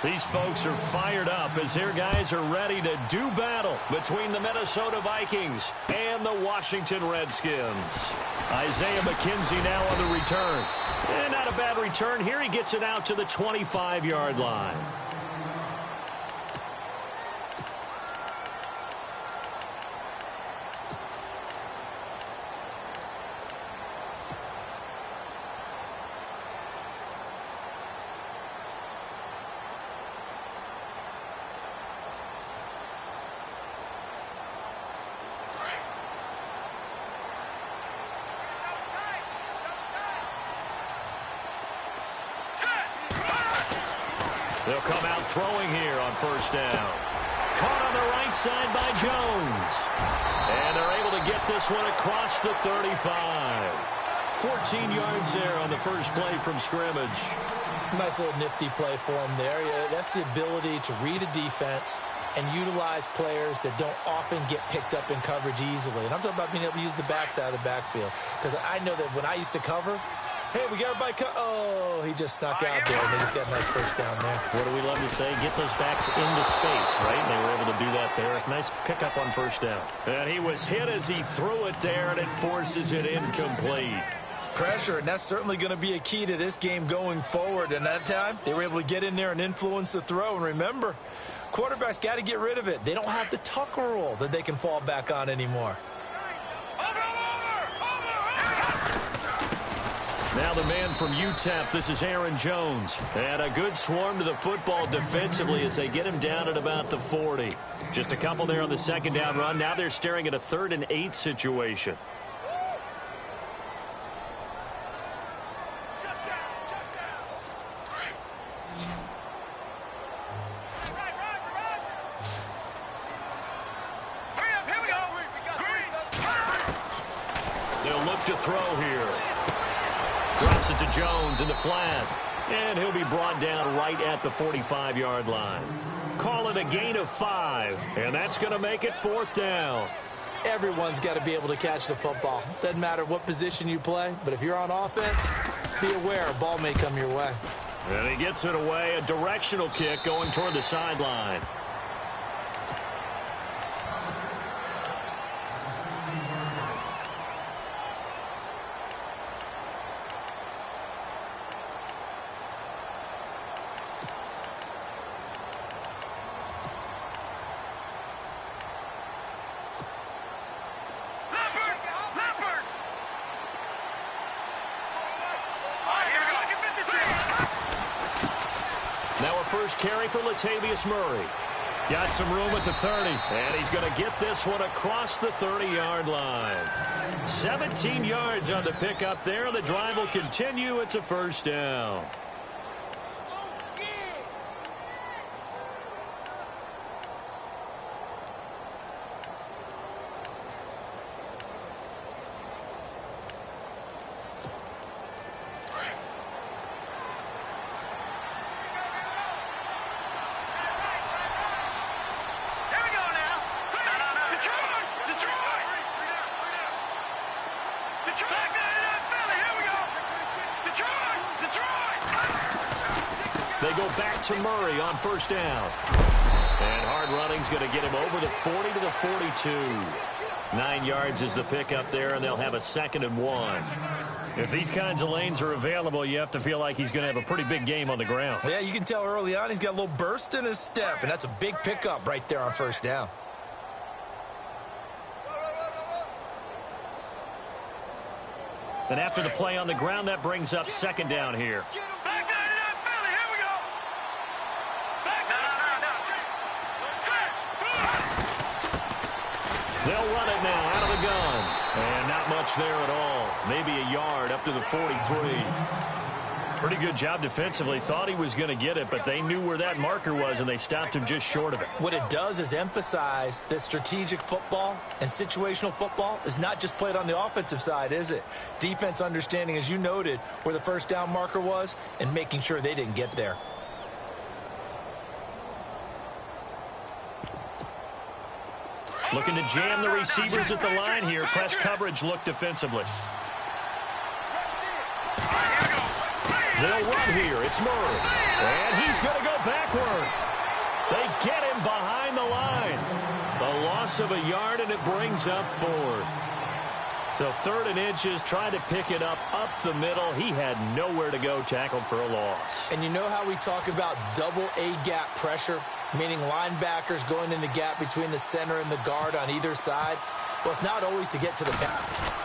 These folks are fired up as their guys are ready to do battle between the Minnesota Vikings and the Washington Redskins. Isaiah McKenzie now on the return. And not a bad return here. He gets it out to the 25-yard line. They'll come out throwing here on first down. Caught on the right side by Jones. And they're able to get this one across the 35. 14 yards there on the first play from scrimmage. Nice little nifty play for him there. Yeah, that's the ability to read a defense and utilize players that don't often get picked up in coverage easily. And I'm talking about being able to use the backside of the backfield. Because I know that when I used to cover, hey, we got everybody oh, he just snuck out there, and they just got a nice first down there. What do we love to say? Get those backs into space, right? And they were able to do that there. Nice pickup on first down. And he was hit as he threw it there, and it forces it incomplete. Pressure, and that's certainly going to be a key to this game going forward. And that time, they were able to get in there and influence the throw. And remember, quarterbacks got to get rid of it. They don't have the tuck rule that they can fall back on anymore. Now the man from UTEP, this is Aaron Jones. And a good swarm to the football defensively as they get him down at about the 40. Just a couple there on the second down run. Now they're staring at a 3rd and 8 situation. They'll look to throw here. Drops it to Jones in the flat. And he'll be brought down right at the 45-yard line. Call it a gain of 5. And that's going to make it 4th down. Everyone's got to be able to catch the football. Doesn't matter what position you play. But if you're on offense, be aware a ball may come your way. And he gets it away. A directional kick going toward the sideline. Now a first carry for Latavius Murray. Got some room at the 30. And he's going to get this one across the 30-yard line. 17 yards on the pickup there. The drive will continue. It's a first down. They go back to Murray on first down. And hard running's going to get him over the 40 to the 42. 9 yards is the pickup there, and they'll have a 2nd and 1. If these kinds of lanes are available, you have to feel like he's going to have a pretty big game on the ground. Yeah, you can tell early on he's got a little burst in his step, and that's a big pickup right there on first down. And after the play on the ground, that brings up 2nd down here. They'll run it now out of the gun. And not much there at all. Maybe a yard up to the 43. Pretty good job defensively. Thought he was going to get it, but they knew where that marker was, and they stopped him just short of it. What it does is emphasize that strategic football and situational football is not just played on the offensive side, is it? Defense understanding, as you noted, where the first down marker was and making sure they didn't get there. Looking to jam the receivers at the line here. Press coverage look defensively. They'll run here. It's Murray. And he's going to go backward. They get him behind the line. A loss of a yard, and it brings up fourth. So 3rd and inches, trying to pick it up the middle. He had nowhere to go, tackled for a loss. And you know how we talk about double A-gap pressure, meaning linebackers going in the gap between the center and the guard on either side? Well, it's not always to get to the pass.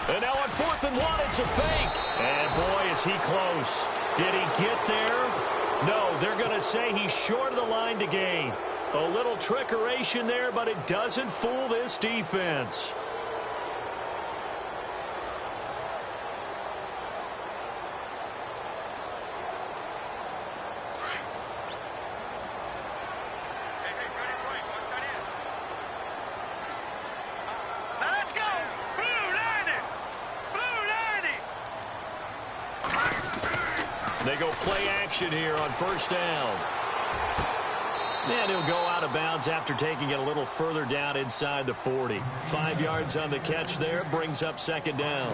And now on 4th and 1, it's a fake. And boy, is he close. Did he get there? No, they're going to say he's short of the line to gain. A little trickeration there, but it doesn't fool this defense. They go play action here on 1st down. And he'll go out of bounds after taking it a little further down inside the 40. 5 yards on the catch there, brings up 2nd down.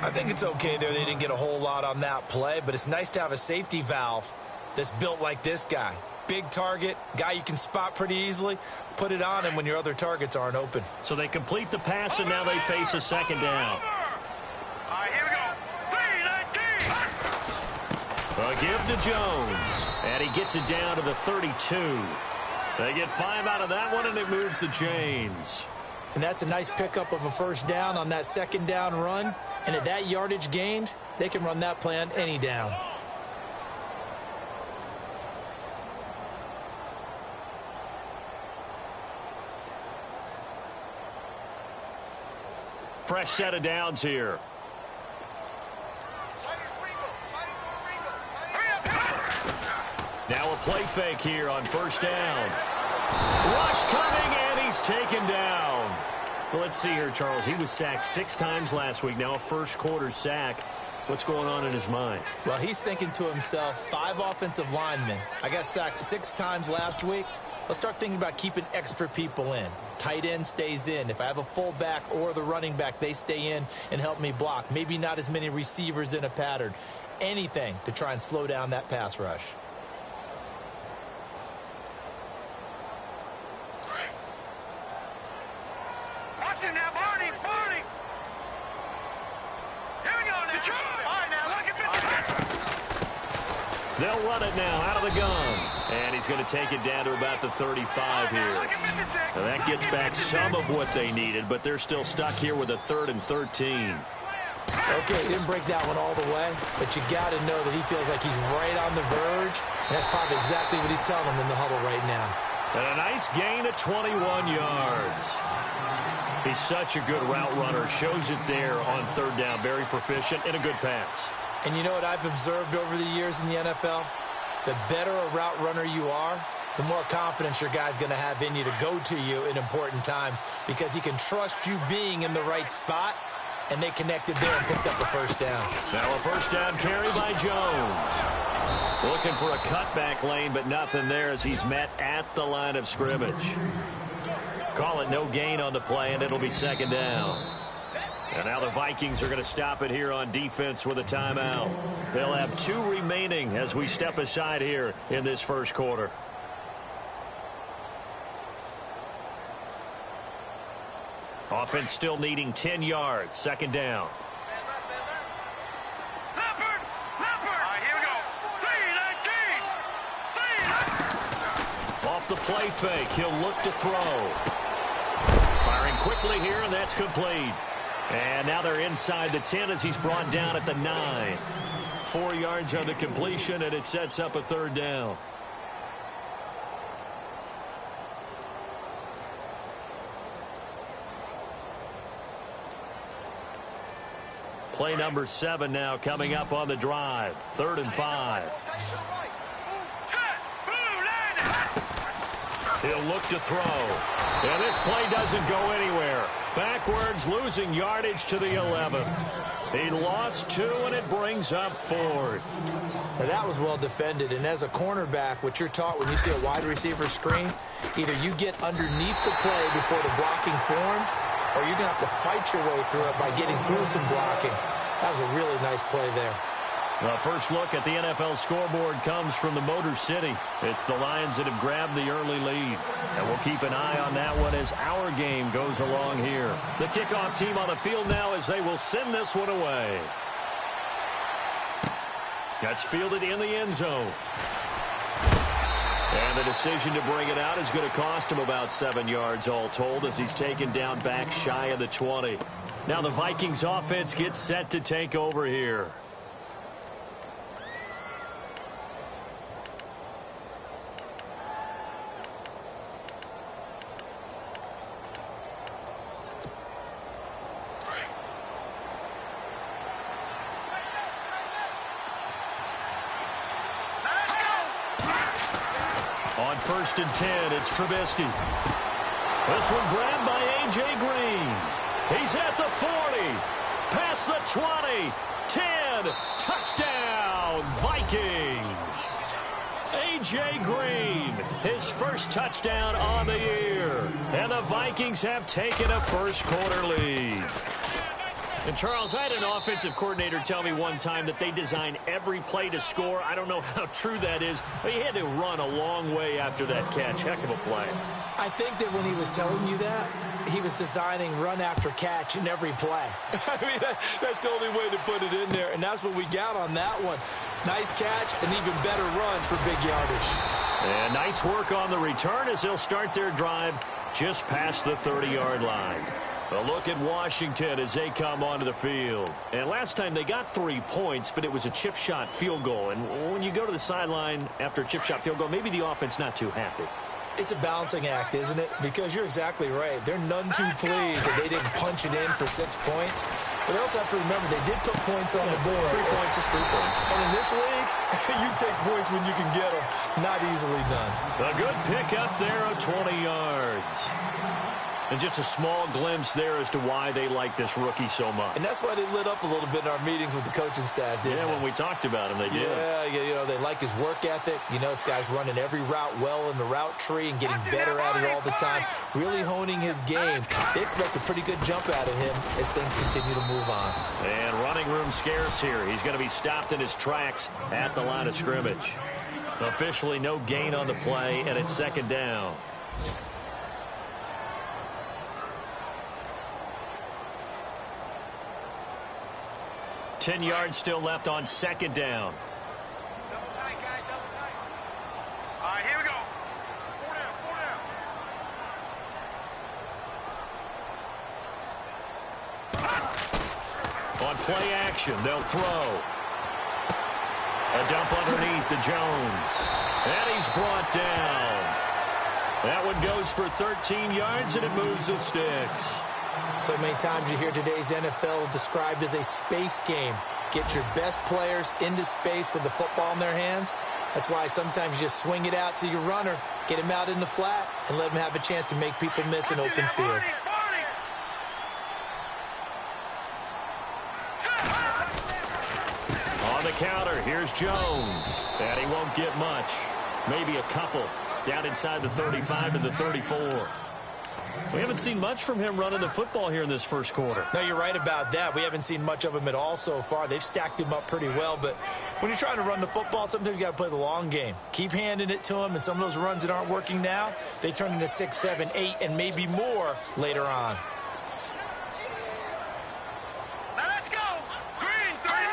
I think it's okay there. They didn't get a whole lot on that play, but it's nice to have a safety valve that's built like this guy. Big target, guy you can spot pretty easily. Put it on him when your other targets aren't open. So they complete the pass, and now they face a 2nd down. A give to Jones, and he gets it down to the 32. They get 5 out of that one, and it moves the chains. And that's a nice pickup of a 1st down on that 2nd down run. And at that yardage gained, they can run that play on any down. Fresh set of downs here. Now a play fake here on 1st down. Rush coming, and he's taken down. Well, let's see here, Charles. He was sacked 6 times last week. Now a 1st quarter sack. What's going on in his mind? Well, he's thinking to himself, 5 offensive linemen. I got sacked 6 times last week. Let's start thinking about keeping extra people in. Tight end stays in. If I have a fullback or the running back, they stay in and help me block. Maybe not as many receivers in a pattern. Anything to try and slow down that pass rush. They'll run it now out of the gun. And he's going to take it down to about the 35 here. Now that gets back some of what they needed, but they're still stuck here with a 3rd and 13. Okay, he didn't break that one all the way, but you got to know that he feels like he's right on the verge, and that's probably exactly what he's telling them in the huddle right now. And a nice gain of 21 yards. He's such a good route runner. Shows it there on 3rd down. Very proficient and a good pass. And you know what I've observed over the years in the NFL? The better a route runner you are, the more confidence your guy's going to have in you to go to you in important times because he can trust you being in the right spot, and they connected there and picked up a 1st down. Now a 1st down carry by Jones. Looking for a cutback lane, but nothing there as he's met at the line of scrimmage. Call it no gain on the play, and it'll be 2nd down. And now the Vikings are going to stop it here on defense with a timeout. They'll have 2 remaining as we step aside here in this 1st quarter. Offense still needing 10 yards. 2nd down. Off the play fake. He'll look to throw. Firing quickly here, and that's complete. And now they're inside the 10 as he's brought down at the 9. 4 yards on the completion, and it sets up a 3rd down. Play number 7 now coming up on the drive. 3rd and 5. He'll look to throw. And this play doesn't go anywhere. Backwards, losing yardage to the 11. He lost 2, and it brings up 4th. Now that was well defended, and as a cornerback, what you're taught when you see a wide receiver screen, either you get underneath the play before the blocking forms, or you're going to have to fight your way through it by getting through some blocking. That was a really nice play there. The first look at the NFL scoreboard comes from the Motor City. It's the Lions that have grabbed the early lead. And we'll keep an eye on that one as our game goes along here. The kickoff team on the field now as they will send this one away. That's fielded in the end zone. And the decision to bring it out is going to cost him about 7 yards all told as he's taken down back shy of the 20. Now the Vikings offense gets set to take over here. On 1st and 10, it's Trubisky. This one grabbed by A.J. Green. He's at the 40, past the 20, 10, touchdown, Vikings. A.J. Green, his first touchdown on the year. And the Vikings have taken a first-quarter lead. And, Charles, I had an offensive coordinator tell me one time that they design every play to score. I don't know how true that is, but he had to run a long way after that catch. Heck of a play. I think that when he was telling you that, he was designing run after catch in every play. I mean, that's the only way to put it in there, and that's what we got on that one. Nice catch, an even better run for big yardage. And nice work on the return as they'll start their drive just past the 30-yard line. A look at Washington as they come onto the field. And last time they got 3 points, but it was a chip shot field goal. And when you go to the sideline after a chip shot field goal, maybe the offense not too happy. It's a balancing act, isn't it? Because you're exactly right. They're none too pleased that they didn't punch it in for 6 points. But they also have to remember they did put points on the board. 3 points is 3 points. And in this league, you take points when you can get them. Not easily done. A good pick up there of 20 yards. And just a small glimpse there as to why they like this rookie so much. And that's why they lit up a little bit in our meetings with the coaching staff, didn't they? When we talked about him, they did. Yeah, you know, they like his work ethic. You know, this guy's running every route well in the route tree and getting better at it all the time, really honing his game. They expect a pretty good jump out of him as things continue to move on. And running room scarce here. He's going to be stopped in his tracks at the line of scrimmage. Officially no gain on the play, and it's 2nd down. Ten yards still left on 2nd down. Double tight, guys, double tight. All right, here we go. 4 down, 4 down. On play action, they'll throw. A dump underneath to Jones. And he's brought down. That one goes for 13 yards, and it moves the sticks. So many times you hear today's NFL described as a space game. Get your best players into space with the football in their hands. That's why sometimes you just swing it out to your runner, get him out in the flat, and let him have a chance to make people miss an open field. On the counter, here's Jones. And he won't get much. Maybe a couple. Down inside the 35 to the 34. We haven't seen much from him running the football here in this first quarter. No, you're right about that. We haven't seen much of him at all so far. They've stacked him up pretty well, but when you're trying to run the football, sometimes you got to play the long game. Keep handing it to him, and some of those runs that aren't working now, they turn into 6, 7, 8, and maybe more later on. Now let's go. Green 39.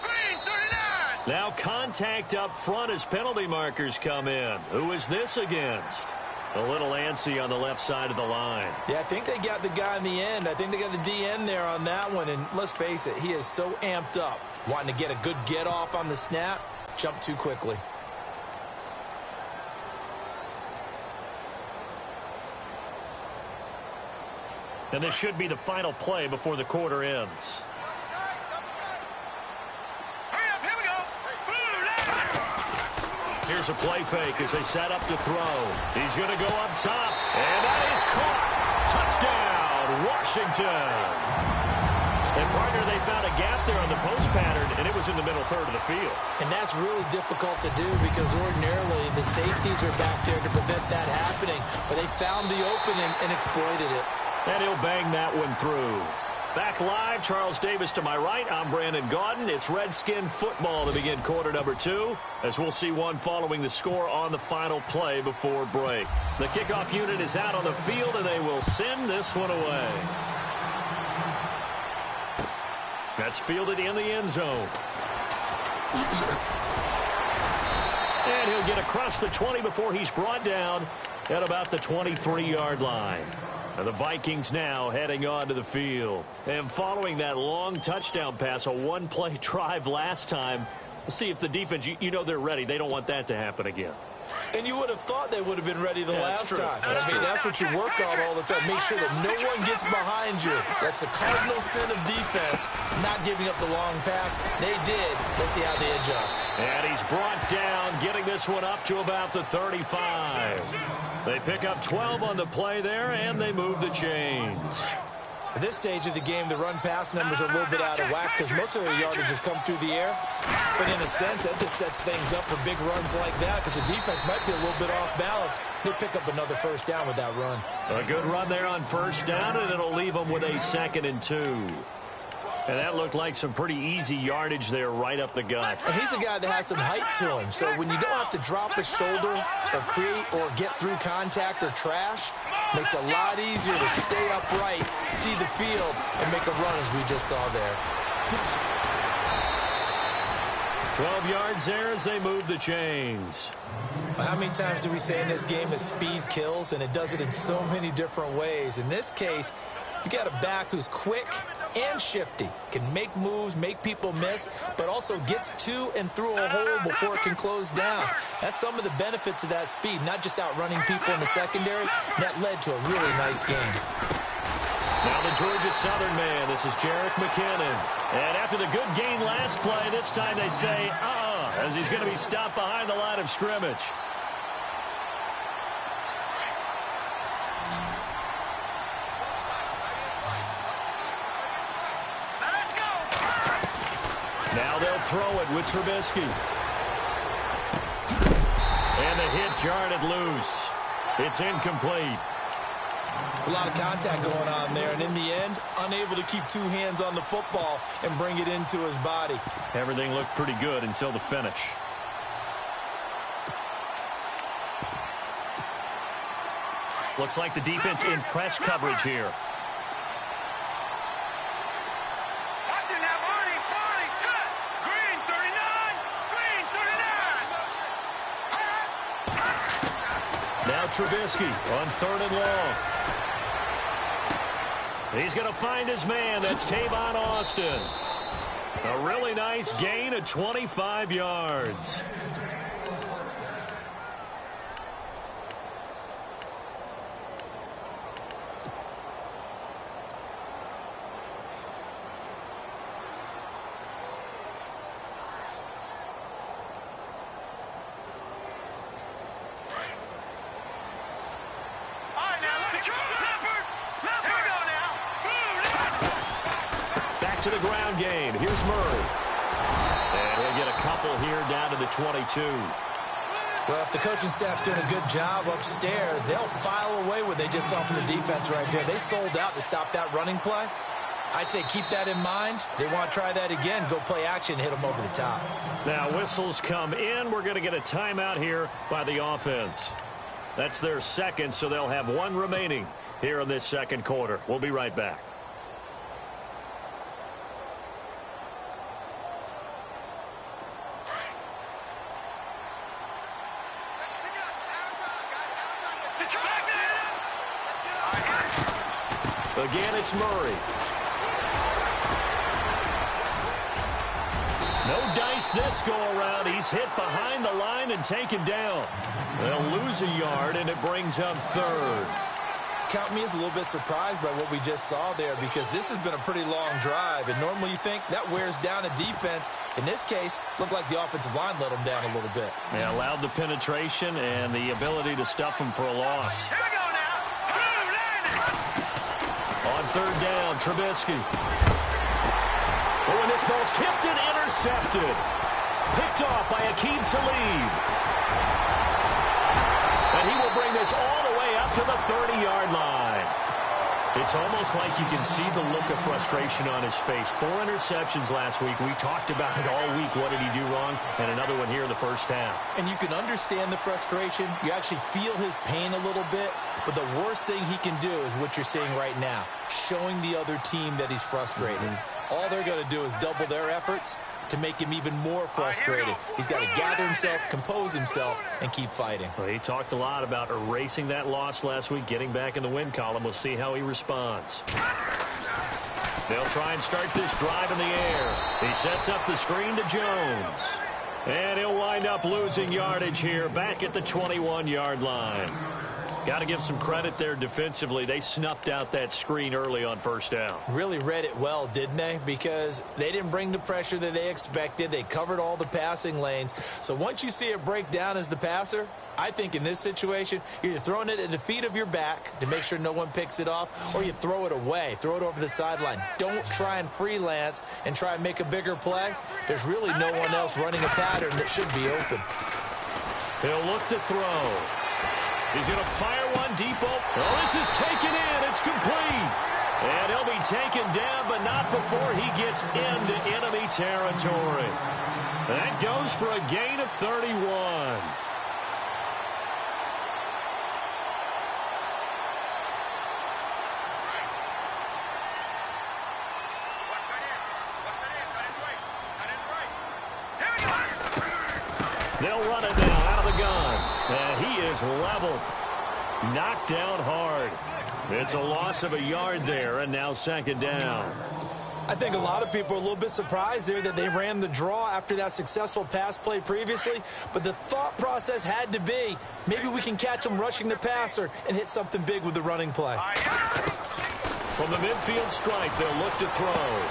Green 39. Now contact up front as penalty markers come in. Who is this against? A little antsy on the left side of the line. Yeah, I think they got the guy in the end. I think they got the DN there on that one. And let's face it, he is so amped up, wanting to get a good get-off on the snap, jump too quickly. And this should be the final play before the quarter ends. Here's a play fake as they set up to throw. He's going to go up top, and that is caught. Touchdown, Washington. And, partner, they found a gap there on the post pattern, and it was in the middle third of the field. And that's really difficult to do because ordinarily the safeties are back there to prevent that happening. But they found the opening and exploited it. And he'll bang that one through. Back live, Charles Davis to my right. I'm Brandon Gaudin. It's Redskin football to begin quarter number 2, as we'll see one following the score on the final play before break. The kickoff unit is out on the field, and they will send this one away. That's fielded in the end zone. And he'll get across the 20 before he's brought down at about the 23-yard line. And the Vikings now heading onto the field. And following that long touchdown pass, a one-play drive last time, we'll see if the defense, you know they're ready. They don't want that to happen again. And you would have thought they would have been ready the last time. That's what you work on all the time. Make sure that no one gets behind you. That's the cardinal sin of defense, not giving up the long pass. They did. Let's see how they adjust. And he's brought down, getting this one up to about the 35. They pick up 12 on the play there, and they move the chains. At this stage of the game, the run-pass numbers are a little bit out of whack because most of their yardage has come through the air. But in a sense, that just sets things up for big runs like that because the defense might be a little bit off balance. They pick up another first down with that run. A good run there on first down, and it'll leave them with a 2nd and 2. And that looked like some pretty easy yardage there right up the gut. And he's a guy that has some height to him. So when you don't have to drop a shoulder or create or get through contact or trash, makes it a lot easier to stay upright, see the field, and make a run as we just saw there. 12 yards there as they move the chains. How many times do we say in this game that speed kills, and it does it in so many different ways? In this case, you got a back who's quick and shifty, can make moves, make people miss, but also gets to and through a hole before it can close down. That's some of the benefits of that speed, not just outrunning people in the secondary. That led to a really nice game. Now the Georgia Southern man, this is Jerick McKinnon. And after the good gain last play, this time they say, as he's going to be stopped behind the line of scrimmage. Now they'll throw it with Trubisky. And the hit jarred it loose. It's incomplete. It's a lot of contact going on there, and in the end, unable to keep two hands on the football and bring it into his body. Everything looked pretty good until the finish. Looks like the defense in press coverage here. Now Trubisky on 3rd and long. He's going to find his man. That's Tavon Austin. A really nice gain of 25 yards. To the ground game. Here's Murray. And he'll get a couple here down to the 22. Well, if the coaching staff's doing a good job upstairs, they'll file away what they just saw from the defense right there. They sold out to stop that running play. I'd say keep that in mind. They want to try that again. Go play action, hit them over the top. Now whistles come in. We're going to get a timeout here by the offense. That's their 2nd, so they'll have 1 remaining here in this 2nd quarter. We'll be right back. Again, it's Murray. No dice this go-around. He's hit behind the line and taken down. They'll lose a yard, and it brings up 3rd. Count me as a little bit surprised by what we just saw there because this has been a pretty long drive, and normally you think that wears down a defense. In this case, it looked like the offensive line let them down a little bit. They allowed the penetration and the ability to stuff them for a loss. Here we go now. On 3rd down, Trubisky. Oh, and this ball's tipped and intercepted. Picked off by Aqib Talib. And he will bring this all the way up to the 30-yard line. It's almost like you can see the look of frustration on his face. 4 interceptions last week. We talked about it all week. What did he do wrong? And another one here in the first half. And you can understand the frustration. You actually feel his pain a little bit. But the worst thing he can do is what you're seeing right now, showing the other team that he's frustrated. All they're going to do is double their efforts to make him even more frustrated. He's got to gather himself, compose himself, and keep fighting. Well, he talked a lot about erasing that loss last week, getting back in the win column. We'll see how he responds. They'll try and start this drive in the air. He sets up the screen to Jones. And he'll wind up losing yardage here back at the 21-yard line. Got to give some credit there defensively. They snuffed out that screen early on first down. Really read it well, didn't they? Because they didn't bring the pressure that they expected. They covered all the passing lanes. So once you see it break down as the passer, I think in this situation, you're either throwing it at the feet of your back to make sure no one picks it off, or you throw it away, throw it over the sideline. Don't try and freelance and try and make a bigger play. There's really no one else running a pattern that should be open. He'll look to throw. He's going to fire one deep open. Oh, this is taken in. It's complete. And he'll be taken down, but not before he gets into enemy territory. That goes for a gain of 31. They'll run it now out of the gun. And he is leveled. Knocked down hard. It's a loss of a yard there, and now second down. I think a lot of people are a little bit surprised there that they ran the draw after that successful pass play previously. But the thought process had to be, maybe we can catch them rushing the passer and hit something big with the running play. From the midfield stripe, they'll look to throw.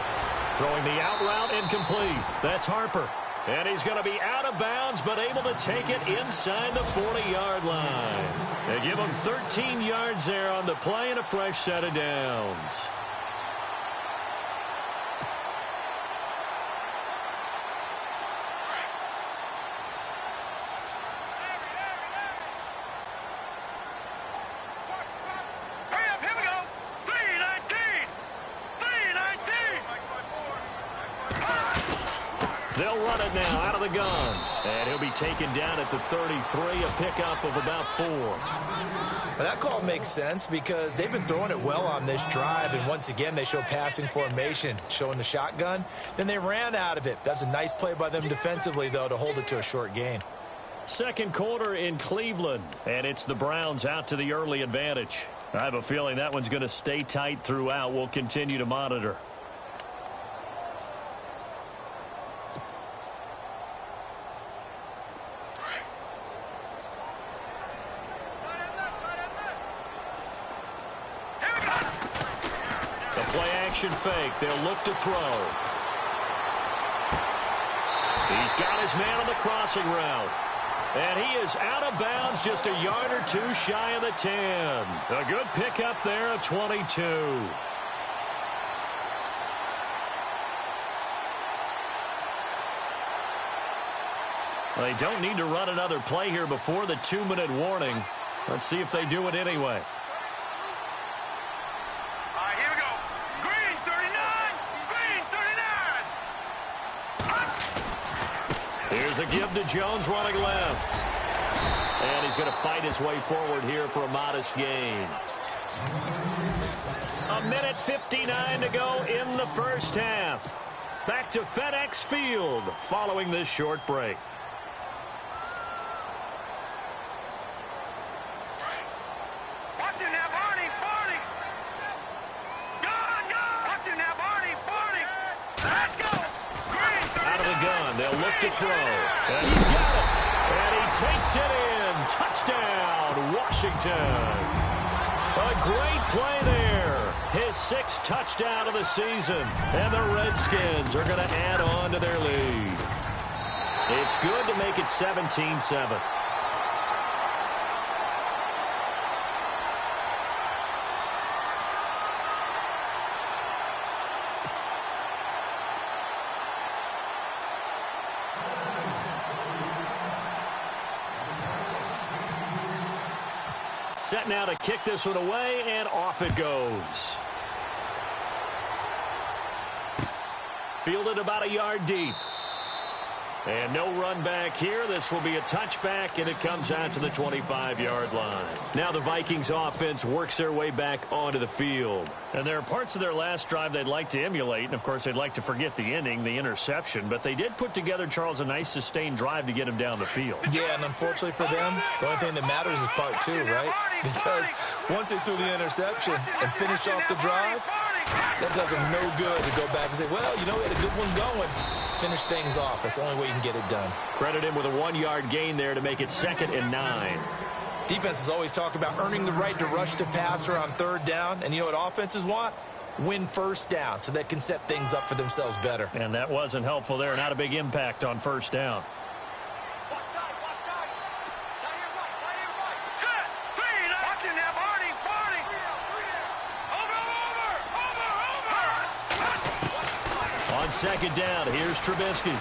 Throwing the out route incomplete. That's Harper. And he's going to be out of bounds, but able to take it inside the 40-yard line. They give him 13 yards there on the play and a fresh set of downs. They'll run it now out of the gun. And he'll be taken down at the 33, a pickup of about 4. Well, that call makes sense because they've been throwing it well on this drive. And once again, they show passing formation, showing the shotgun. Then they ran out of it. That's a nice play by them defensively, though, to hold it to a short gain. Second quarter in Cleveland. And it's the Browns out to the early advantage. I have a feeling that one's going to stay tight throughout. We'll continue to monitor. Fake. They'll look to throw. He's got his man on the crossing route. And he is out of bounds just a yard or two shy of the 10. A good pickup there at 22. They don't need to run another play here before the 2-minute warning. Let's see if they do it anyway. Here's a give to Jones running left. And he's going to fight his way forward here for a modest gain. 1:59 to go in the first half. Back to FedEx Field following this short break. Watch it now, Barney. Barney. Watch it now, Barney. Barney. Let's go. Out of the gun, they'll look to throw. And he's got it. And he takes it in. Touchdown, Washington. A great play there. His 6th touchdown of the season. And the Redskins are going to add on to their lead. It's good to make it 17-7. Set now to kick this one away, and off it goes. Fielded about a yard deep. And no run back here. This will be a touchback, and it comes out to the 25-yard line. Now the Vikings offense works their way back onto the field. And there are parts of their last drive they'd like to emulate, and, of course, they'd like to forget the ending, the interception. But they did put together, Charles, a nice sustained drive to get him down the field. Yeah, and unfortunately for them, the only thing that matters is part two, right? Because once they threw the interception and finished off the drive, that does them no good to go back and say, well, you know, we had a good one going. Finish things off. That's the only way you can get it done. Credit him with a 1-yard gain there to make it 2nd and 9. Defenses always talk about earning the right to rush the passer on 3rd down. And you know what offenses want? Win 1st down so they can set things up for themselves better. And that wasn't helpful there. Not a big impact on 1st down. On 2nd down, here's Trubisky.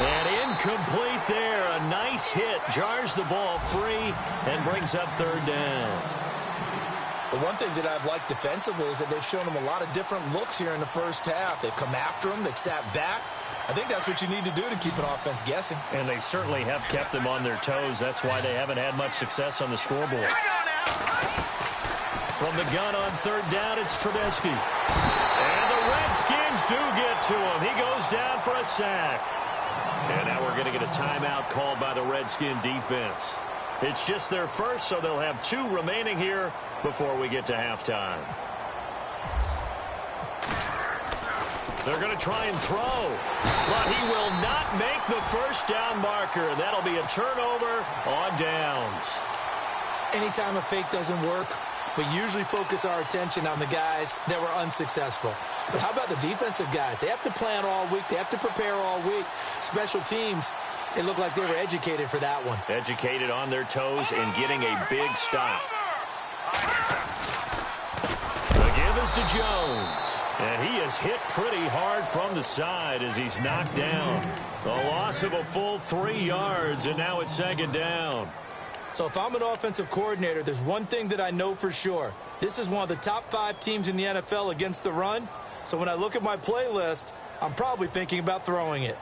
And incomplete there. A nice hit. Jars the ball free and brings up 3rd down. The one thing that I've liked defensively is that they've shown them a lot of different looks here in the 1st half. They've come after them. They've sat back. I think that's what you need to do to keep an offense guessing. And they certainly have kept them on their toes. That's why they haven't had much success on the scoreboard. From the gun on 3rd down, it's Trubisky. And the Redskins do get to him. He goes down for a sack. And now we're going to get a timeout called by the Redskin defense. It's just their first, so they'll have 2 remaining here before we get to halftime. They're going to try and throw, but he will not make the 1st down marker. That'll be a turnover on downs. Anytime a fake doesn't work, we usually focus our attention on the guys that were unsuccessful. But how about the defensive guys? They have to plan all week. They have to prepare all week. Special teams, it looked like they were educated for that one. Educated on their toes and getting a big stop. The give is to Jones. And he is hit pretty hard from the side as he's knocked down. A loss of a full 3 yards, and now it's 2nd down. So if I'm an offensive coordinator, there's one thing that I know for sure. This is one of the top 5 teams in the NFL against the run. So when I look at my playlist, I'm probably thinking about throwing it.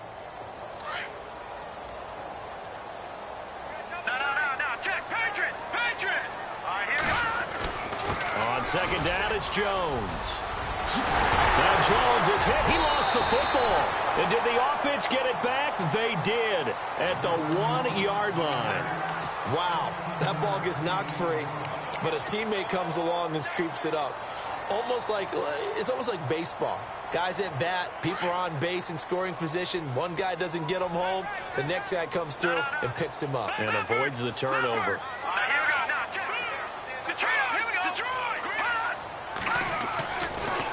On 2nd down, it's Jones. Now Jones is hit. He lost the football. And did the offense get it back? They did at the 1-yard line. Wow, that ball gets knocked free, but a teammate comes along and scoops it up. It's almost like baseball. Guys at bat, people are on base in scoring position. One guy doesn't get him home. The next guy comes through and picks him up. And avoids the turnover.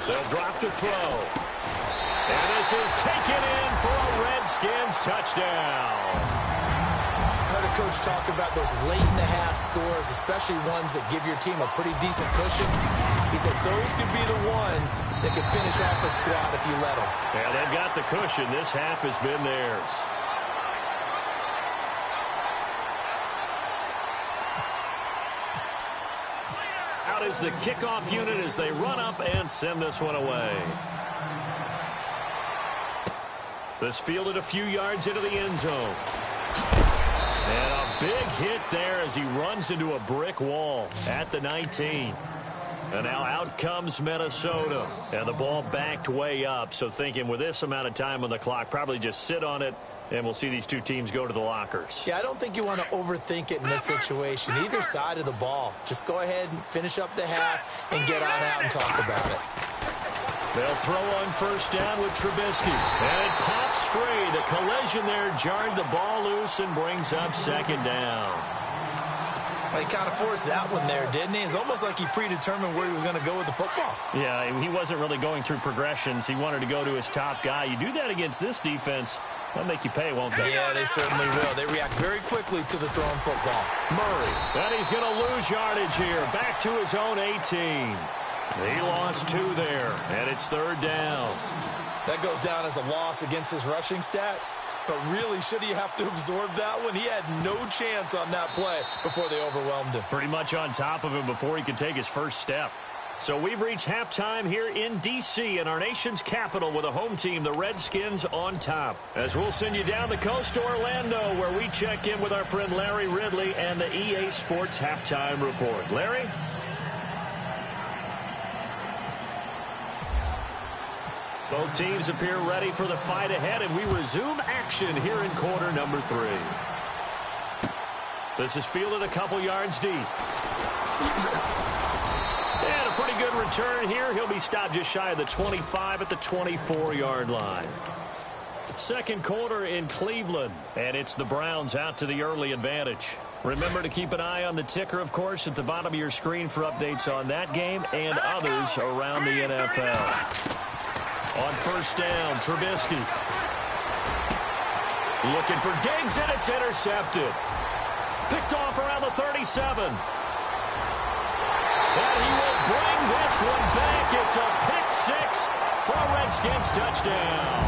They'll drop to throw. And this is taken in for a Redskins touchdown. I heard a coach talk about those late-in-the-half scores, especially ones that give your team a pretty decent cushion. He said those could be the ones that could finish off a squad if you let them. Yeah, they've got the cushion. This half has been theirs. Out is the kickoff unit as they run up and send this one away. This fielded a few yards into the end zone. And a big hit there as he runs into a brick wall at the 19. And now out comes Minnesota. And the ball backed way up. So thinking with this amount of time on the clock, probably just sit on it, and we'll see these 2 teams go to the lockers. Yeah, I don't think you want to overthink it in this situation. Either side of the ball. Just go ahead and finish up the half and get on out and talk about it. They'll throw on 1st down with Trubisky. And it pops free. The collision there jarred the ball loose and brings up 2nd down. Well, he kind of forced that one there, didn't he? It's almost like he predetermined where he was going to go with the football. Yeah, he wasn't really going through progressions. He wanted to go to his top guy. You do that against this defense, they'll make you pay, won't they? Yeah, they certainly will. They react very quickly to the thrown football. Murray. And he's going to lose yardage here. Back to his own 18. He lost 2 there, and it's 3rd down. That goes down as a loss against his rushing stats. But really, should he have to absorb that one? He had no chance on that play before they overwhelmed him. Pretty much on top of him before he could take his first step. So we've reached halftime here in D.C. in our nation's capital with a home team, the Redskins, on top. As we'll send you down the coast to Orlando, where we check in with our friend Larry Ridley and the EA Sports Halftime Report. Larry? Both teams appear ready for the fight ahead, and we resume action here in quarter number 3. This is fielded a couple yards deep. And a pretty good return here. He'll be stopped just shy of the 25 at the 24-yard line. Second quarter in Cleveland, and it's the Browns out to the early advantage. Remember to keep an eye on the ticker, of course, at the bottom of your screen for updates on that game and others around the NFL. On first down, Trubisky. Looking for Diggs, and it's intercepted. Picked off around the 37. And he will bring this one back. It's a pick 6 for a Redskins touchdown.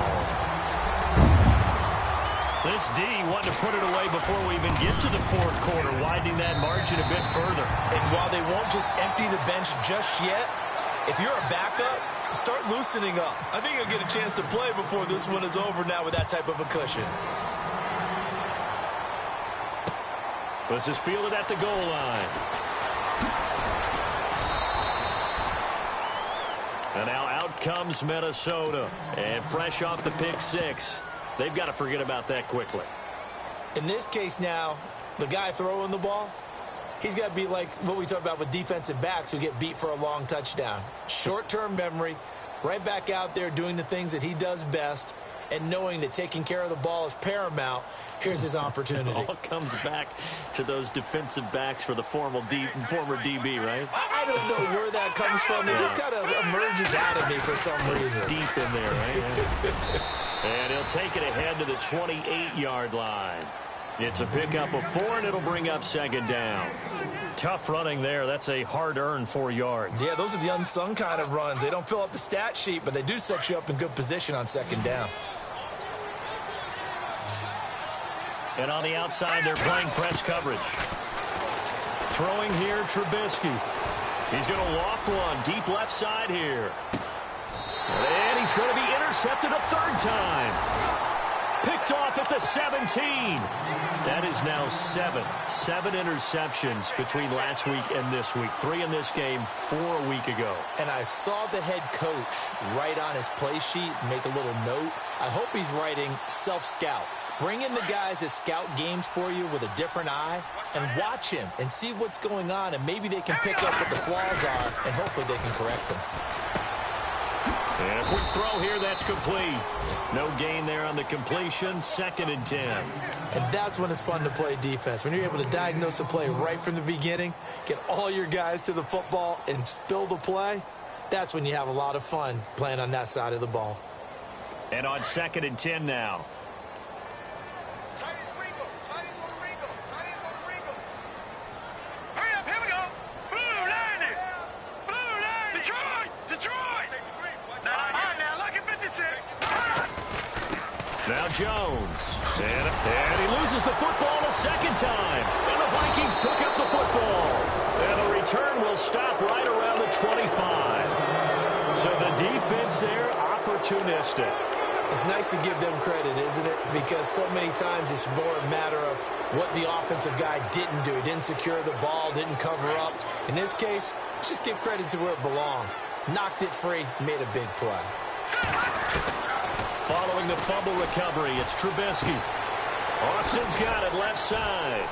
This D wanted to put it away before we even get to the fourth quarter, widening that margin a bit further. And while they won't just empty the bench just yet, if you're a backup, start loosening up. I think you'll get a chance to play before this one is over now with that type of a cushion. This is fielded at the goal line. And now out comes Minnesota. And fresh off the pick 6, they've got to forget about that quickly. In this case now, the guy throwing the ball, he's got to be like what we talked about with defensive backs who get beat for a long touchdown. Short-term memory, right back out there doing the things that he does best, and knowing that taking care of the ball is paramount. Here's his opportunity. It all comes back to those defensive backs for the former DB, right? I don't know where that comes from. It just kind of emerges out of me for some reason. It's deep in there, right? And he'll take it ahead to the 28-yard line. It's a pickup of 4, and it'll bring up second down. Tough running there. That's a hard-earned 4 yards. Yeah, those are the unsung kind of runs. They don't fill up the stat sheet, but they do set you up in good position on second down. And on the outside, they're playing press coverage. Throwing here, Trubisky. He's going to loft one deep left side here. And he's going to be intercepted a third time. Picked off at the 17. That is now 7 interceptions between last week and this week. 3 in this game, 4 a week ago. And I saw the head coach write on his play sheet, make a little note. I hope he's writing self-scout. Bring in the guys that scout games for you with a different eye and watch him and see what's going on, and maybe they can pick up what the flaws are, and hopefully they can correct them. And a quick throw here, that's complete. No gain there on the completion, 2nd and 10. And that's when it's fun to play defense. When you're able to diagnose a play right from the beginning, get all your guys to the football and spill the play, that's when you have a lot of fun playing on that side of the ball. And on 2nd and 10 now. Now Jones. And he loses the football a second time. And the Vikings pick up the football. And the return will stop right around the 25. So the defense there, opportunistic. It's nice to give them credit, isn't it? Because so many times it's more a matter of what the offensive guy didn't do. He didn't secure the ball, didn't cover up. In this case, let's just give credit to where it belongs. Knocked it free, made a big play. Following the fumble recovery, it's Trubisky. Austin's got it left side.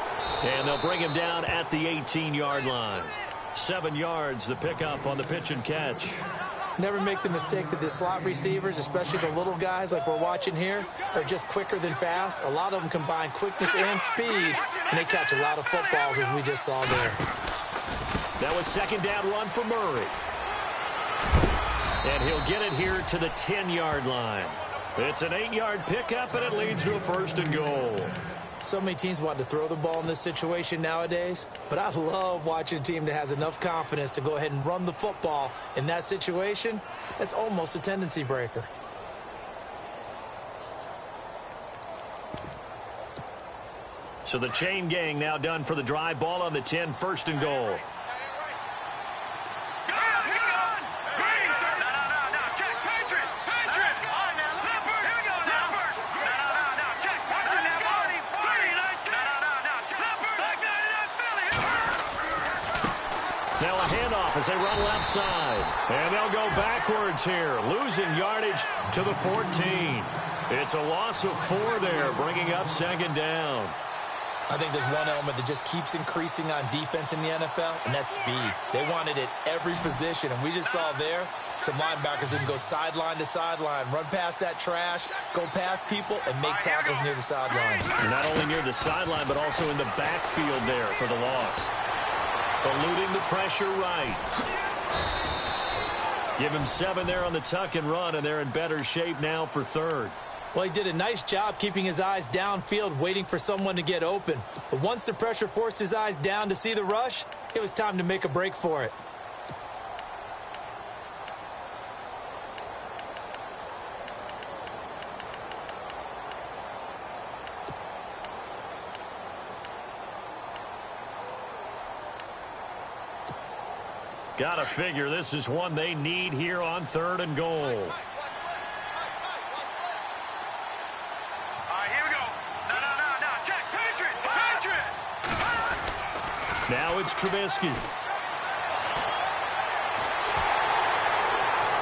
And they'll bring him down at the 18-yard line. 7 yards, the pickup on the pitch and catch. Never make the mistake that the slot receivers, especially the little guys like we're watching here, are just quicker than fast. A lot of them combine quickness and speed, and they catch a lot of footballs, as we just saw there. That was second down run for Murray. And he'll get it here to the 10-yard line. It's an 8-yard pickup, and it leads to a 1st and goal. So many teams want to throw the ball in this situation nowadays, but I love watching a team that has enough confidence to go ahead and run the football in that situation. That's almost a tendency breaker. So the chain gang now done for the drive. Ball on the 10, first and goal. Now a handoff as they run left side. And they'll go backwards here, losing yardage to the 14. It's a loss of 4 there, bringing up second down. I think there's one element that just keeps increasing on defense in the NFL, and that's speed. They want it at every position, and we just saw there some linebackers that can go sideline to sideline, run past that trash, go past people, and make tackles near the sidelines. Not only near the sideline, but also in the backfield there for the loss. Eluding the pressure right. Give him 7 there on the tuck and run, and they're in better shape now for third. Well, he did a nice job keeping his eyes downfield, waiting for someone to get open. But once the pressure forced his eyes down to see the rush, it was time to make a break for it. Gotta figure this is one they need here on third and goal. Now it's Trubisky.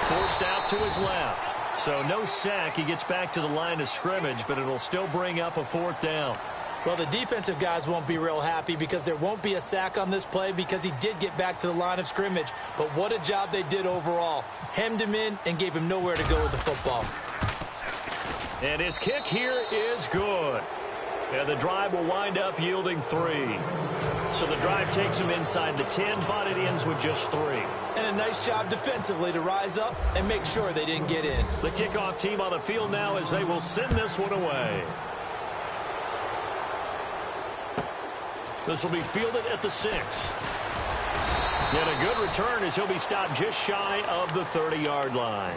Forced out to his left. So no sack. He gets back to the line of scrimmage, but it'll still bring up a 4th down. Well, the defensive guys won't be real happy because there won't be a sack on this play because he did get back to the line of scrimmage. But what a job they did overall. Hemmed him in and gave him nowhere to go with the football. And his kick here is good. And the drive will wind up yielding 3. So the drive takes him inside the 10, but it ends with just 3. And a nice job defensively to rise up and make sure they didn't get in. The kickoff team on the field now as they will send this one away. This will be fielded at the 6. And a good return as he'll be stopped just shy of the 30-yard line.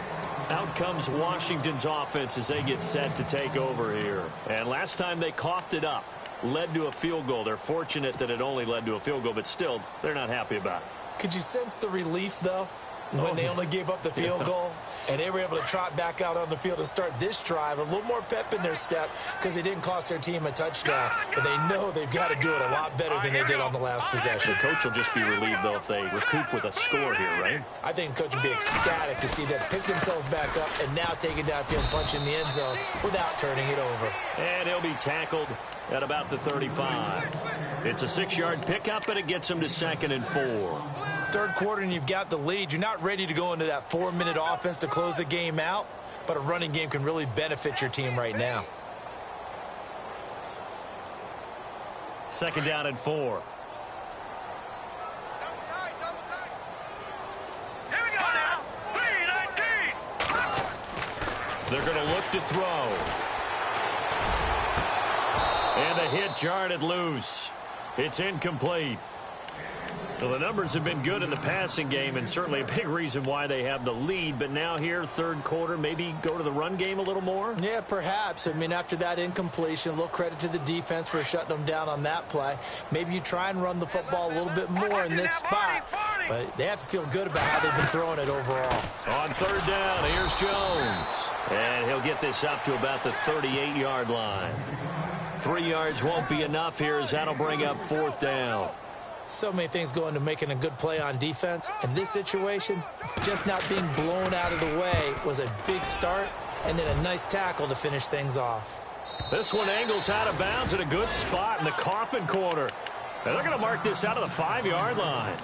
Out comes Washington's offense as they get set to take over here. And last time they coughed it up, led to a field goal. They're fortunate that it only led to a field goal, but still, they're not happy about it. Could you sense the relief, though, when they only gave up the field goal? And they were able to trot back out on the field and start this drive. A little more pep in their step because they didn't cost their team a touchdown. But they know they've got to do it a lot better than they did on the last possession. The coach will just be relieved, though, if they recoup with a score here, right? I think the coach will be ecstatic to see them pick themselves back up and now take it downfield and punch in the end zone without turning it over. And he'll be tackled at about the 35. It's a 6-yard pickup, and it gets him to 2nd and 4. Third quarter and you've got the lead. You're not ready to go into that 4-minute offense to close the game out, but a running game can really benefit your team right now. 2nd down and 4. Double tight. Here we go now. 3-19. They're going to look to throw. And a hit jarred loose. It's incomplete. Well, the numbers have been good in the passing game and certainly a big reason why they have the lead. But now here, third quarter, maybe go to the run game a little more? Yeah, perhaps. I mean, after that incompletion, a little credit to the defense for shutting them down on that play. Maybe you try and run the football a little bit more in this spot. But they have to feel good about how they've been throwing it overall. On 3rd down, here's Jones. And he'll get this up to about the 38-yard line. 3 yards won't be enough here as that'll bring up 4th down. So many things go into making a good play on defense. In this situation, just not being blown out of the way was a big start, and then a nice tackle to finish things off. This one angles out of bounds at a good spot in the coffin corner. And they're going to mark this out of the 5-yard line.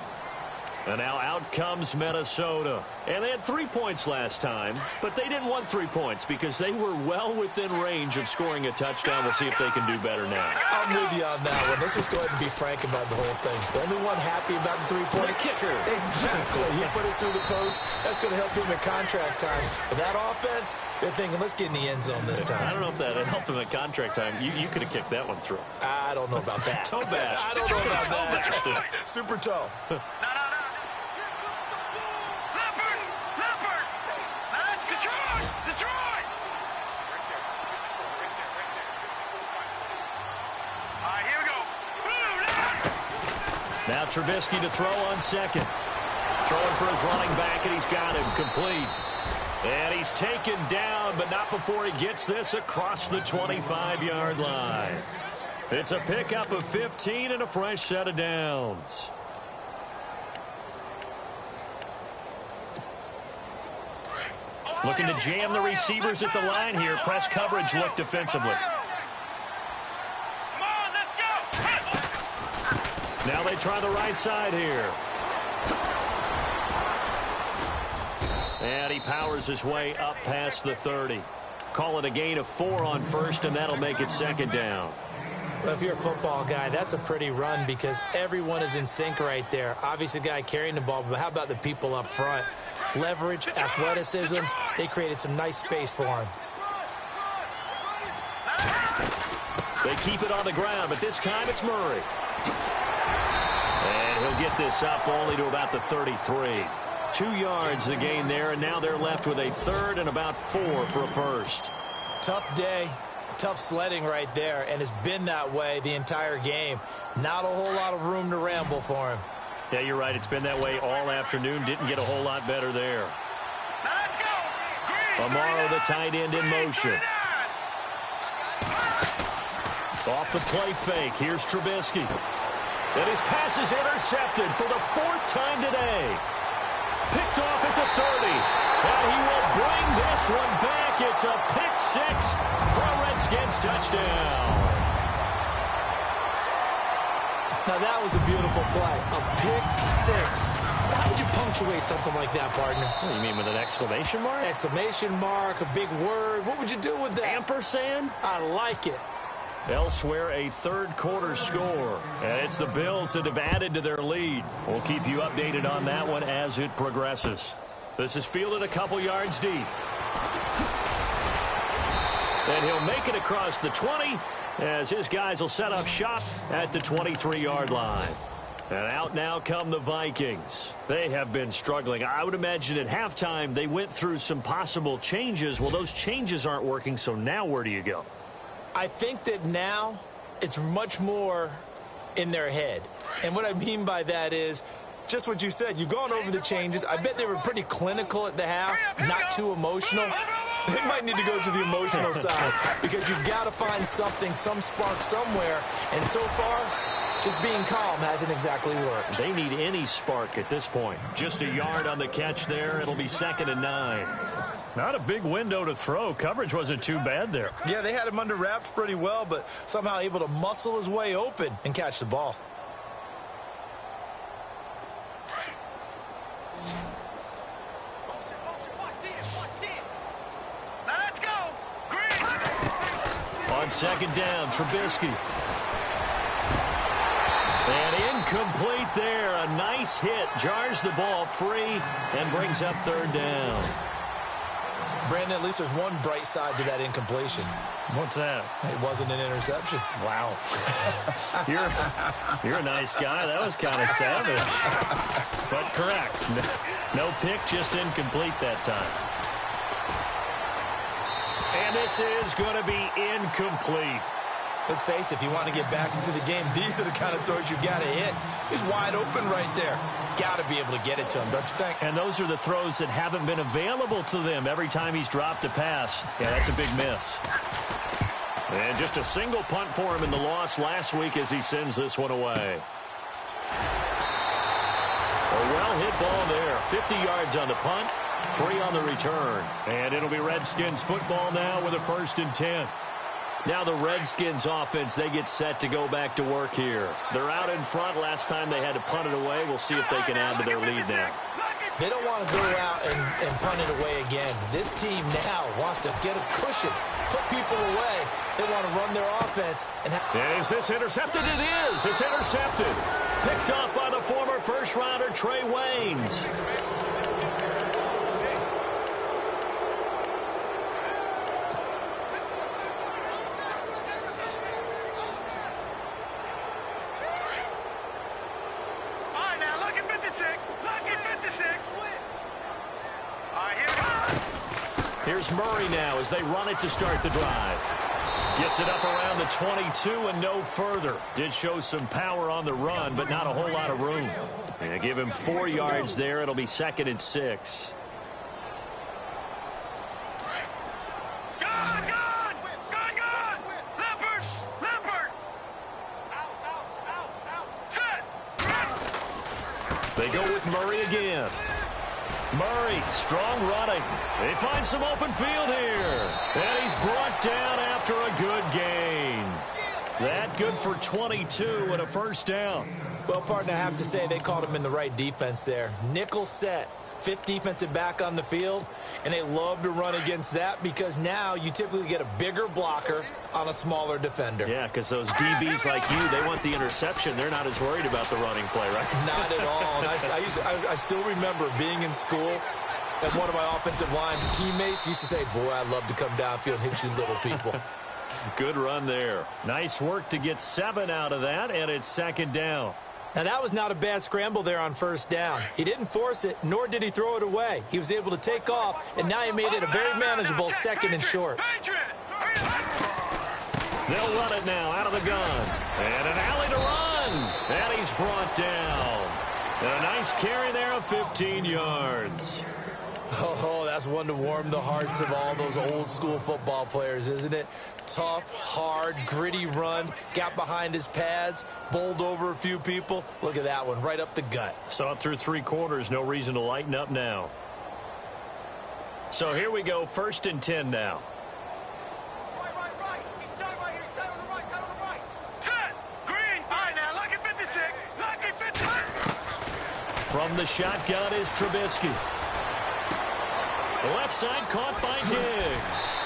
And now out comes Minnesota. And they had 3 points last time, but they didn't want 3 points because they were well within range of scoring a touchdown. We'll see if they can do better now. I'm with you on that one. Let's just go ahead and be frank about the whole thing. The only one happy about the 3-point kicker. Exactly. He put it through the post. That's going to help him in contract time. But that offense, they're thinking, let's get in the end zone this time. I don't know if that helped him in contract time. You could have kicked that one through. I don't know about that. Toe bash. I don't know about Toe that. Super toe. Here Now Trubisky to throw on second. Throwing for his running back, and he's got him complete. And he's taken down, but not before he gets this across the 25-yard line. It's a pickup of 15 and a fresh set of downs. Looking to jam the receivers at the line here. Press coverage look defensively. Now they try the right side here. And he powers his way up past the 30. Call it a gain of 4 on first, and that'll make it second down. Well, if you're a football guy, that's a pretty run because everyone is in sync right there. Obviously, the guy carrying the ball, but how about the people up front? Leverage, athleticism, they created some nice space for him. They keep it on the ground, but this time it's Murray. And he'll get this up only to about the 33. 2 yards the gain there, and now they're left with a third and about 4 for a first. Tough day, tough sledding right there, and it's been that way the entire game. Not a whole lot of room to ramble for him. Yeah, you're right. It's been that way all afternoon. Didn't get a whole lot better there. Amaro, the tight end, in motion. Off the play fake. Here's Trubisky. And his pass is intercepted for the 4th time today. Picked off at the 30. And he will bring this one back. It's a pick 6 for a Redskins touchdown. Now, that was a beautiful play. A pick 6. How would you punctuate something like that, partner? What do you mean, with an exclamation mark? Exclamation mark, a big word. What would you do with that? Ampersand? I like it. Elsewhere, a third-quarter score. And it's the Bills that have added to their lead. We'll keep you updated on that one as it progresses. This is fielded a couple yards deep. And he'll make it across the 20 as his guys will set up shop at the 23-yard line. And out now come the Vikings. They have been struggling. I would imagine at halftime they went through some possible changes. Well, those changes aren't working, so now where do you go? I think that now it's much more in their head. And what I mean by that is just what you said. You've gone over the changes. I bet they were pretty clinical at the half, not too emotional. They might need to go to the emotional side because you've got to find something, some spark somewhere. And so far, just being calm hasn't exactly worked. They need any spark at this point. Just a yard on the catch there. It'll be 2nd and 9. Not a big window to throw. Coverage wasn't too bad there. Yeah, they had him under wraps pretty well, but somehow able to muscle his way open and catch the ball. Let's go. On 2nd down, Trubisky. And incomplete there. A nice hit. Jars the ball free and brings up 3rd down. Brandon, at least there's one bright side to that incompletion. What's that? It wasn't an interception. Wow. You're a nice guy. That was kind of savage. But correct. No pick, just incomplete that time. And this is going to be incomplete. Let's face it, if you want to get back into the game, these are the kind of throws you got to hit. He's wide open right there. Got to be able to get it to him, don't you think? And those are the throws that haven't been available to them every time he's dropped a pass. Yeah, that's a big miss. And just a single punt for him in the loss last week as he sends this one away. A well-hit ball there. 50 yards on the punt, 3 on the return. And it'll be Redskins football now with a 1st and 10. Now the Redskins offense, they get set to go back to work here. They're out in front. Last time they had to punt it away. We'll see if they can add to their lead now. They don't want to go out and punt it away again. This team now wants to get a cushion, put people away. They want to run their offense. And is this intercepted? It is. It's intercepted. Picked up by the former first-rounder Trey Waynes. Here's Murray now as they run it to start the drive. Gets it up around the 22 and no further. Did show some power on the run, but not a whole lot of room. Yeah, give him 4 yards there. It'll be 2nd and 6. They go with Murray again. Murray, strong running. They find some open field here. And he's brought down after a good gain. That good for 22 and a first down. Well, partner, I have to say they called him in the right defense there. Nickel set, 5th defensive back on the field, and they love to run against that because now you typically get a bigger blocker on a smaller defender. Yeah, because those DBs like you, they want the interception. They're not as worried about the running play, right? Not at all. And I still remember being in school, and one of my offensive line teammates used to say, boy, I'd love to come downfield and hit you little people. Good run there. Nice work to get 7 out of that, and it's 2nd down. Now, that was not a bad scramble there on first down. He didn't force it, nor did he throw it away. He was able to take off, and now he made it a very manageable 2nd and short. They'll run it now out of the gun. And an alley to run. And he's brought down. And a nice carry there of 15 yards. Oh, that's one to warm the hearts of all those old-school football players, isn't it? Tough, hard, gritty run, got behind his pads, bowled over a few people. Look at that one, right up the gut. Saw it through 3 quarters, no reason to lighten up now. So here we go, 1st and 10 now. Right. He's tight right here. He's tight on the right. Tight on the right. Set. Green. All right, now, lucky 56. Lucky 56. From the shotgun is Trubisky. The left side caught by Diggs.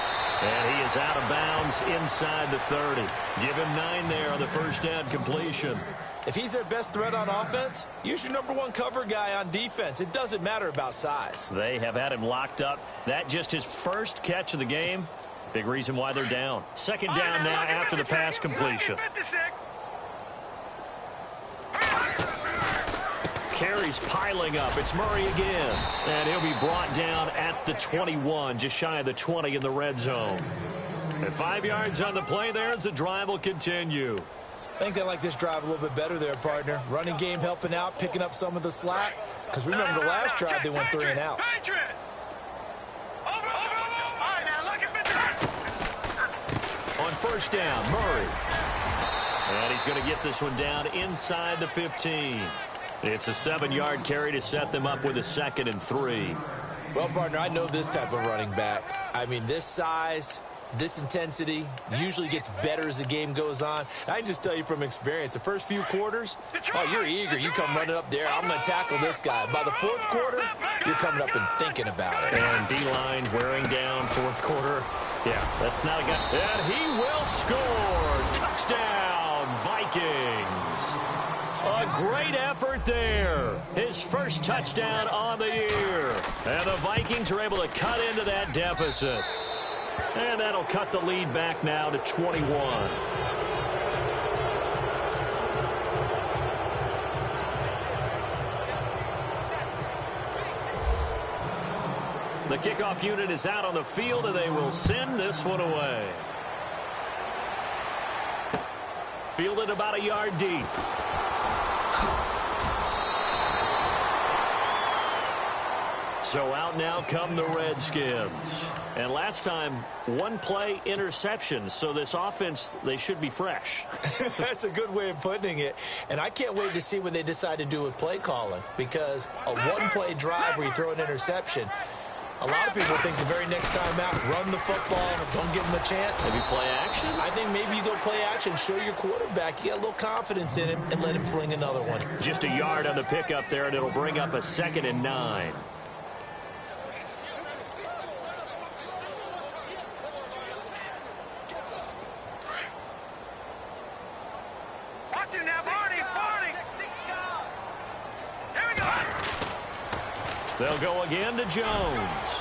And he is out of bounds inside the 30. Give him 9 there on the first down completion. If he's their best threat on offense, use your #1 cover guy on defense. It doesn't matter about size. They have had him locked up. That just his first catch of the game. Big reason why they're down. 2nd down now after the pass completion. Carries piling up. It's Murray again. And he'll be brought down at the 21, just shy of the 20 in the red zone. And 5 yards on the play there as the drive will continue. I think they like this drive a little bit better there, partner. Running game helping out, picking up some of the slack. Because remember the last drive, they went 3 and out. On first down, Murray. And he's going to get this one down inside the 15. It's a 7-yard carry to set them up with a 2nd and 3. Well, partner, I know this type of running back. I mean, this size, this intensity usually gets better as the game goes on. I can just tell you from experience, the first few quarters, oh, you're eager. You come running up there, I'm going to tackle this guy. By the 4th quarter, you're coming up and thinking about it. And D-line wearing down 4th quarter. Yeah, that's not a guy. And he will score. Touchdown, Vikings. A great effort there. His first touchdown on the year. And the Vikings are able to cut into that deficit. And that'll cut the lead back now to 21. The kickoff unit is out on the field, and they will send this one away. Fielded about a yard deep. So out now come the Redskins. And last time, 1 play interception. So this offense, they should be fresh. That's a good way of putting it. And I can't wait to see what they decide to do with play calling. Because a 1-play drive where you throw an interception, a lot of people think the very next time out, run the football, don't give them a chance. Maybe play action? I think maybe you go play action, show your quarterback, you got a little confidence in him, and let him fling another one. Just a yard on the pickup there, and it'll bring up a 2nd and 9. They'll go again to Jones.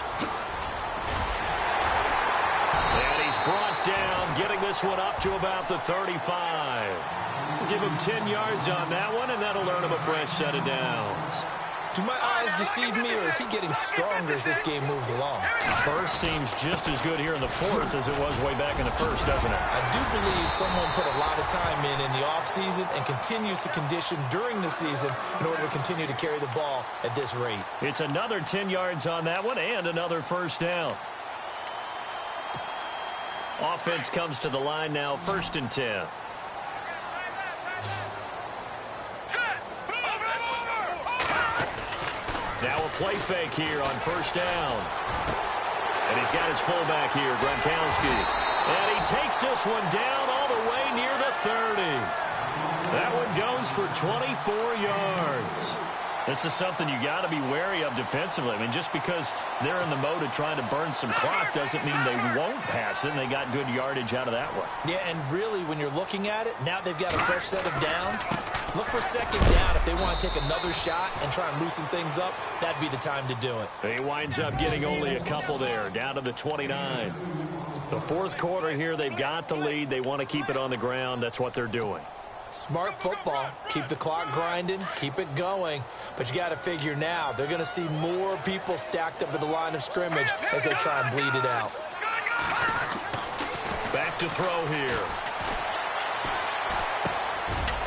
And he's brought down, getting this one up to about the 35. Give him 10 yards on that one, and that'll earn him a fresh set of downs. Do my eyes deceive me, or is he getting stronger as this game moves along? Burst seems just as good here in the fourth as it was way back in the first, doesn't it? I do believe someone put a lot of time in the offseason and continues to condition during the season in order to continue to carry the ball at this rate. It's another 10 yards on that one and another first down. Offense comes to the line now, 1st and 10. Now a play fake here on 1st down. And he's got his fullback here, Gronkowski. And he takes this one down all the way near the 30. That one goes for 24 yards. This is something you got to be wary of defensively. I mean, just because they're in the mode of trying to burn some clock doesn't mean they won't pass it, and they got good yardage out of that one. Yeah, and really, when you're looking at it, now they've got a fresh set of downs. Look for 2nd down. If they want to take another shot and try and loosen things up, that'd be the time to do it. He winds up getting only a couple there, down to the 29. The 4th quarter here, they've got the lead. They want to keep it on the ground. That's what they're doing. Smart football. Keep the clock grinding. Keep it going. But you got to figure now, they're going to see more people stacked up at the line of scrimmage as they try and bleed it out. Back to throw here.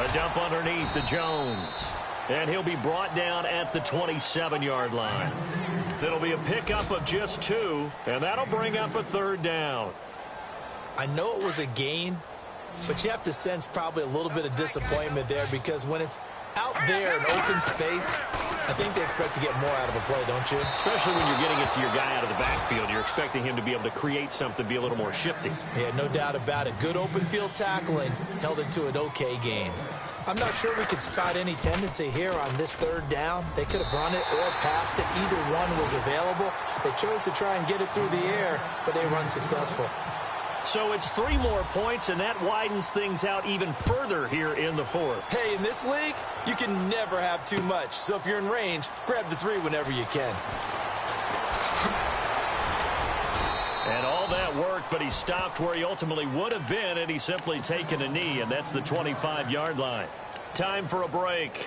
A dump underneath to Jones. And he'll be brought down at the 27-yard line. It'll be a pickup of just 2, and that'll bring up a 3rd down. I know it was a gain, but you have to sense probably a little bit of disappointment there, because when it's out there in open space, I think they expect to get more out of a play, don't you? Especially when you're getting it to your guy out of the backfield. You're expecting him to be able to create something, be a little more shifty. Yeah, no doubt about it. Good open field tackling held it to an okay game. I'm not sure we could spot any tendency here on this 3rd down. They could have run it or passed it. Either one was available. They chose to try and get it through the air, but they run successful. So it's 3 more points, and that widens things out even further here in the 4th. Hey, in this league, you can never have too much. So if you're in range, grab the 3 whenever you can. And all that worked, but he stopped where he ultimately would have been had he simply taken a knee, and that's the 25-yard line. Time for a break.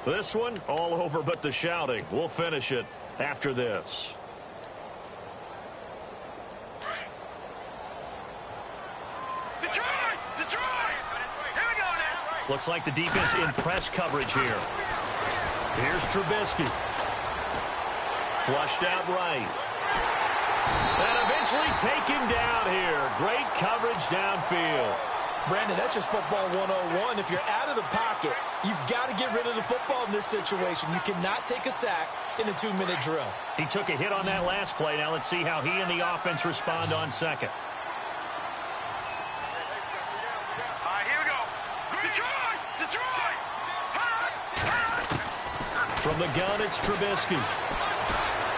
This one, all over but the shouting. We'll finish it after this. Looks like the defense in press coverage here. Here's Trubisky. Flushed out right. And eventually taken down here. Great coverage downfield. Brandon, that's just football 101. If you're out of the pocket, you've got to get rid of the football in this situation. You cannot take a sack in a 2-minute drill. He took a hit on that last play. Now let's see how he and the offense respond on 2nd. From the gun, it's Trubisky.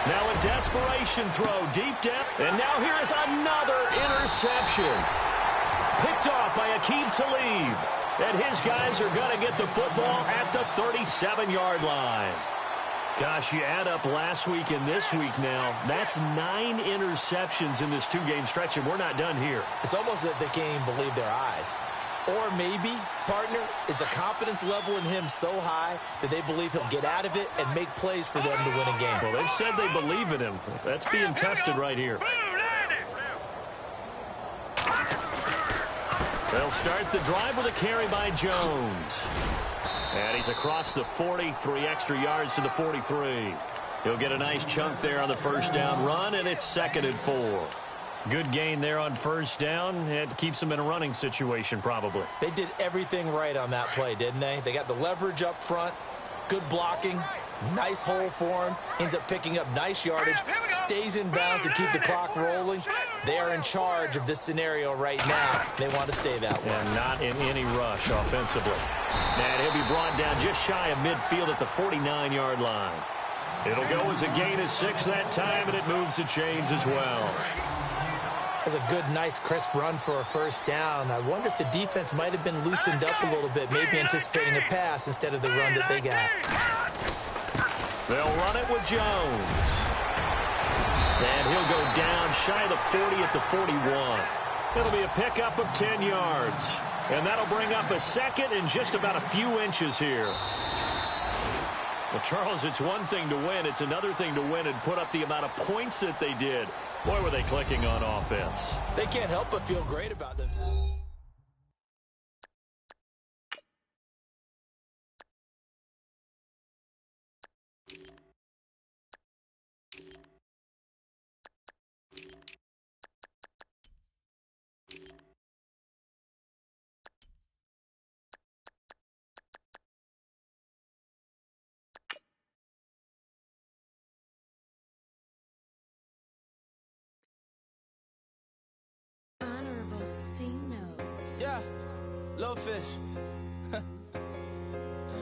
Now a desperation throw, deep depth. And now here is another interception. Picked off by Aqib Talib. And his guys are going to get the football at the 37-yard line. Gosh, you add up last week and this week now. That's 9 interceptions in this 2-game stretch, and we're not done here. It's almost as if they can't even believe their eyes. Or maybe, partner, is the confidence level in him so high that they believe he'll get out of it and make plays for them to win a game. Well, they've said they believe in him. That's being tested right here. They'll start the drive with a carry by Jones. And he's across the 40, 3 extra yards to the 43. He'll get a nice chunk there on the 1st down run, and it's 2nd and 4. Good gain there on 1st down. It keeps them in a running situation, probably. They did everything right on that play, didn't they? They got the leverage up front, good blocking, nice hole for him, ends up picking up nice yardage, stays in bounds to keep the clock rolling. They are in charge of this scenario right now. They want to stay that way. And not in any rush offensively. And he'll be brought down just shy of midfield at the 49-yard line. It'll go as a gain of 6 that time, and it moves the chains as well. That's a good, nice, crisp run for a 1st down. I wonder if the defense might have been loosened up a little bit, maybe anticipating a pass instead of the run that they got. They'll run it with Jones. And he'll go down shy of the 40 at the 41. It'll be a pickup of 10 yards. And that'll bring up a 2nd and just about a few inches here. Well, Charles, it's one thing to win. It's another thing to win and put up the amount of points that they did. Boy, were they clicking on offense. They can't help but feel great about themselves. Yeah, little fish.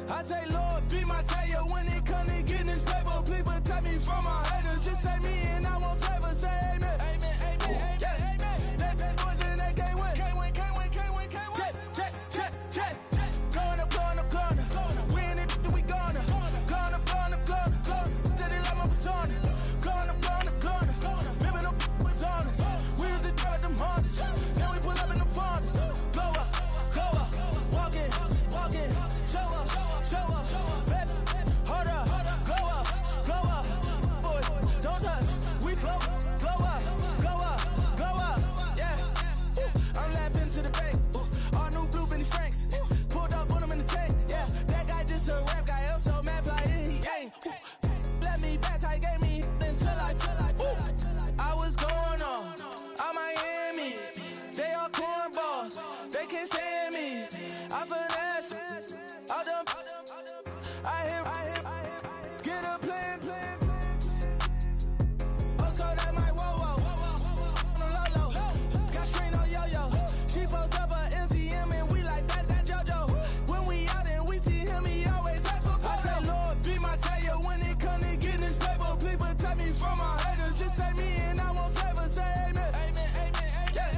I say, Lord, be my savior when it comes to getting this paper. Please protect me from my haters. Just say me and I won't ever say amen. Amen, amen, yeah. Amen. They bad boys and they can't win. Can't win, can't win, can't win, can't win. Jet. Going up, going up, going up. We in it, we gonna. Going up, going up, going up. Did it like my persona. Going up, going up, going up. Remember no was on us. We was the drug them hunters. Now we pull up in the furnace. Glow up, walk in, show up, baby, hold up, glow up, boy, don't touch, we flow, glow up, yeah, I'm laughing to the bank, all new blue Benny Franks, pulled up on him in the tank, yeah, that guy just a rap guy, I'm so mad fly, he ain't, let me back, I gave me until I was going on Miami, they all cornballs, they can't stand me, I finesse, all them, I hit, get a plan. Let's go that my whoa, no low, got screen on yo-yo. She post up a MCM and we like that JoJo. When we out and we see him, he always ask for photo. I say, Lord, be my savior when it come to getting this paper. Please protect me from my haters. Just say me and I won't ever say amen. Amen, yeah.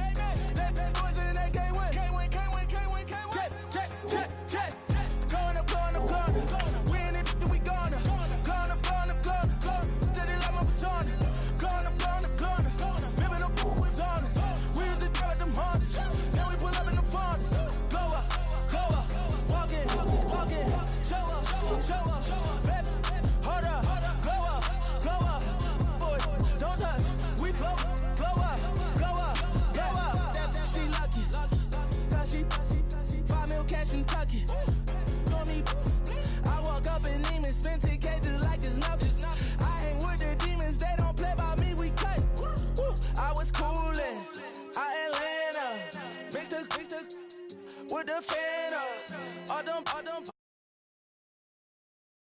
They bad boys and they can't win. Can't win. Jet. Going up. We in it, we gonna. Going up. Did it like my persona. Going up. Remember no was on us. We was the drug them hunters. Now we pull up in the furnace. Glow up, walk in, show up, baby, hold up, glow up, boy, don't touch, we flow, glow up, she lucky, cause she 5 mil cash in Kentucky. I walk up in demons, spend 10K just like it's nothing. I hang with the demons, they don't play by me, we cut. I was coolin', out Atlanta, mixed the with the fan up. All them